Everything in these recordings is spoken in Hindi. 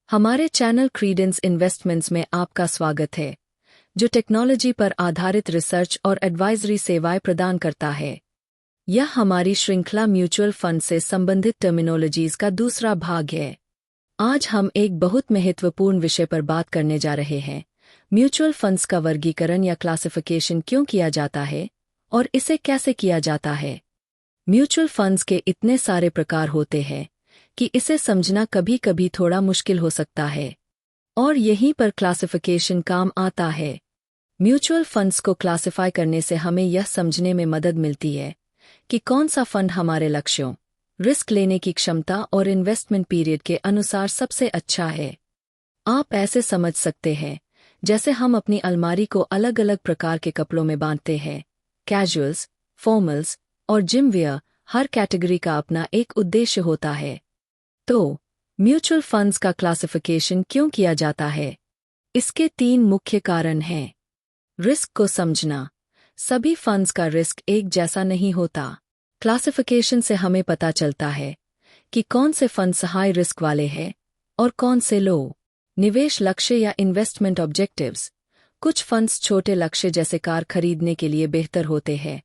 हमारे चैनल क्रीडेंस इन्वेस्टमेंट्स में आपका स्वागत है, जो टेक्नोलॉजी पर आधारित रिसर्च और एडवाइजरी सेवाएं प्रदान करता है। यह हमारी श्रृंखला म्यूचुअल फंड से संबंधित टर्मिनोलॉजीज का दूसरा भाग है। आज हम एक बहुत महत्वपूर्ण विषय पर बात करने जा रहे हैं। म्यूचुअल फंड्स का वर्गीकरण या क्लासिफिकेशन क्यों किया जाता है और इसे कैसे किया जाता है। म्यूचुअल फंड्स के इतने सारे प्रकार होते हैं कि इसे समझना कभी कभी थोड़ा मुश्किल हो सकता है, और यहीं पर क्लासिफिकेशन काम आता है। म्यूचुअल फंड्स को क्लासिफाई करने से हमें यह समझने में मदद मिलती है कि कौन सा फंड हमारे लक्ष्यों, रिस्क लेने की क्षमता और इन्वेस्टमेंट पीरियड के अनुसार सबसे अच्छा है। आप ऐसे समझ सकते हैं जैसे हम अपनी अलमारी को अलग अलग प्रकार के कपड़ों में बांटते हैं। कैजुअल्स, फॉर्मल्स और जिम वियर, हर कैटेगरी का अपना एक उद्देश्य होता है। तो म्यूचुअल फंड्स का क्लासिफिकेशन क्यों किया जाता है? इसके 3 मुख्य कारण हैं। रिस्क को समझना। सभी फंड्स का रिस्क एक जैसा नहीं होता। क्लासिफिकेशन से हमें पता चलता है कि कौन से फंड्स हाई रिस्क वाले हैं और कौन से लो। निवेश लक्ष्य या इन्वेस्टमेंट ऑब्जेक्टिव्स। कुछ फंड्स छोटे लक्ष्य जैसे कार खरीदने के लिए बेहतर होते हैं,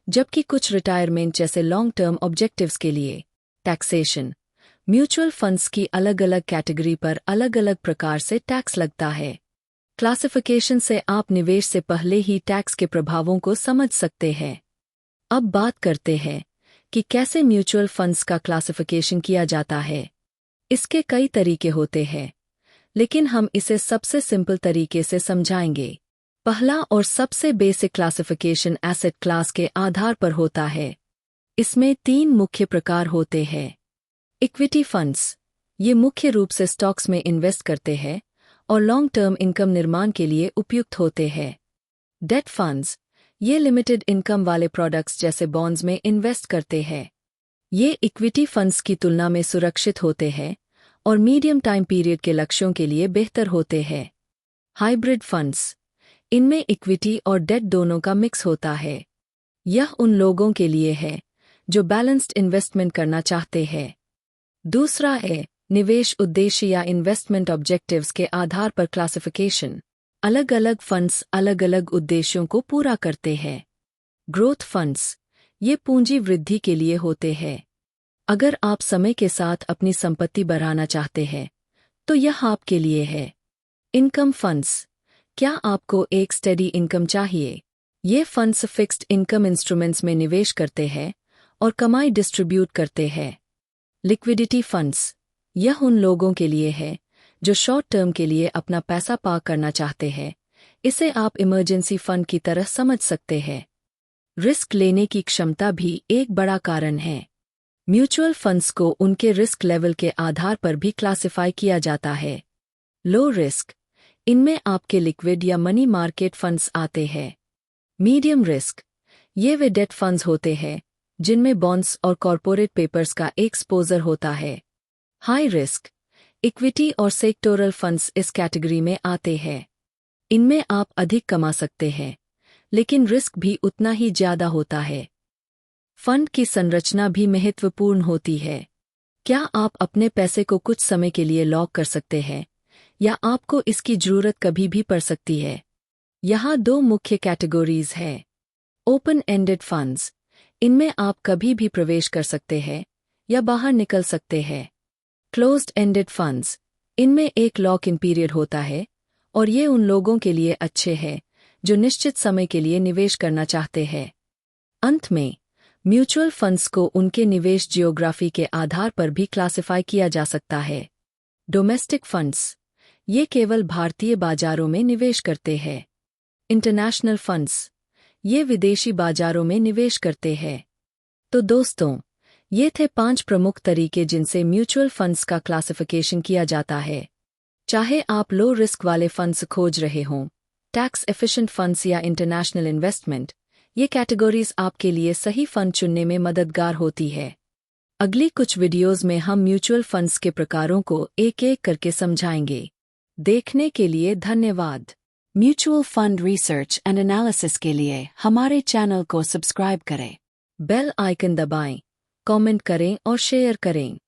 जबकि कुछ रिटायरमेंट जैसे लॉन्ग टर्म ऑब्जेक्टिव्स के लिए। टैक्सेशन। म्यूचुअल फंड्स की अलग अलग कैटेगरी पर अलग अलग प्रकार से टैक्स लगता है। क्लासिफिकेशन से आप निवेश से पहले ही टैक्स के प्रभावों को समझ सकते हैं। अब बात करते हैं कि कैसे म्यूचुअल फंड्स का क्लासिफिकेशन किया जाता है। इसके कई तरीके होते हैं, लेकिन हम इसे सबसे सिंपल तरीके से समझाएंगे। पहला और सबसे बेसिक क्लासिफिकेशन एसेट क्लास के आधार पर होता है। इसमें 3 मुख्य प्रकार होते हैं। इक्विटी फंड्स, ये मुख्य रूप से स्टॉक्स में इन्वेस्ट करते हैं और लॉन्ग टर्म इनकम निर्माण के लिए उपयुक्त होते हैं। डेट फंड्स, ये लिमिटेड इनकम वाले प्रोडक्ट्स जैसे बॉन्ड्स में इन्वेस्ट करते हैं। ये इक्विटी फंड्स की तुलना में सुरक्षित होते हैं और मीडियम टाइम पीरियड के लक्ष्यों के लिए बेहतर होते हैं। हाइब्रिड फंड्स, इनमें इक्विटी और डेट दोनों का मिक्स होता है। यह उन लोगों के लिए है जो बैलेंस्ड इन्वेस्टमेंट करना चाहते हैं। दूसरा है निवेश उद्देश्य या इन्वेस्टमेंट ऑब्जेक्टिव्स के आधार पर क्लासिफिकेशन। अलग अलग फंड्स अलग अलग उद्देश्यों को पूरा करते हैं। ग्रोथ फंड्स, ये पूंजी वृद्धि के लिए होते हैं। अगर आप समय के साथ अपनी संपत्ति बढ़ाना चाहते हैं तो यह आपके लिए है। इनकम फंड्स, क्या आपको एक स्टेडी इनकम चाहिए? ये फंड्स फिक्स्ड इनकम इंस्ट्रूमेंट्स में निवेश करते हैं और कमाई डिस्ट्रीब्यूट करते हैं। लिक्विडिटी फंड्स, यह उन लोगों के लिए है जो शॉर्ट टर्म के लिए अपना पैसा पार्क करना चाहते हैं। इसे आप इमरजेंसी फंड की तरह समझ सकते हैं। रिस्क लेने की क्षमता भी एक बड़ा कारण है। म्यूचुअल फंड्स को उनके रिस्क लेवल के आधार पर भी क्लासिफाई किया जाता है। लो रिस्क, इनमें आपके लिक्विड या मनी मार्केट फंड्स आते हैं। मीडियम रिस्क, ये वे डेट फंड्स होते हैं जिनमें बॉन्ड्स और कॉरपोरेट पेपर्स का एक्सपोजर होता है। हाई रिस्क, इक्विटी और सेक्टोरल फंड्स इस कैटेगरी में आते हैं। इनमें आप अधिक कमा सकते हैं, लेकिन रिस्क भी उतना ही ज्यादा होता है। फंड की संरचना भी महत्वपूर्ण होती है। क्या आप अपने पैसे को कुछ समय के लिए लॉक कर सकते हैं, या आपको इसकी जरूरत कभी भी पड़ सकती है? यहाँ 2 मुख्य कैटेगरीज हैं। ओपन एंडेड फंड्स, इनमें आप कभी भी प्रवेश कर सकते हैं या बाहर निकल सकते हैं। क्लोज्ड एंडेड फंड्स, इनमें एक लॉक इन पीरियड होता है और ये उन लोगों के लिए अच्छे हैं जो निश्चित समय के लिए निवेश करना चाहते हैं। अंत में, म्यूचुअल फंड्स को उनके निवेश जियोग्राफी के आधार पर भी क्लासिफाई किया जा सकता है। डोमेस्टिक फंड्स, ये केवल भारतीय बाजारों में निवेश करते हैं। इंटरनेशनल फंड्स, ये विदेशी बाजारों में निवेश करते हैं। तो दोस्तों, ये थे 5 प्रमुख तरीके जिनसे म्यूचुअल फंड्स का क्लासिफिकेशन किया जाता है। चाहे आप लो रिस्क वाले फंड्स खोज रहे हों, टैक्स एफिशिएंट फंड्स या इंटरनेशनल इन्वेस्टमेंट, ये कैटेगरीज आपके लिए सही फंड चुनने में मददगार होती है। अगली कुछ वीडियोज़ में हम म्यूचुअल फंड्स के प्रकारों को एक-एक करके समझाएंगे। देखने के लिए धन्यवाद। Mutual fund research and analysis के लिए हमारे चैनल को सब्सक्राइब करें, बेल आइकन दबाएं, कमेंट करें और शेयर करें।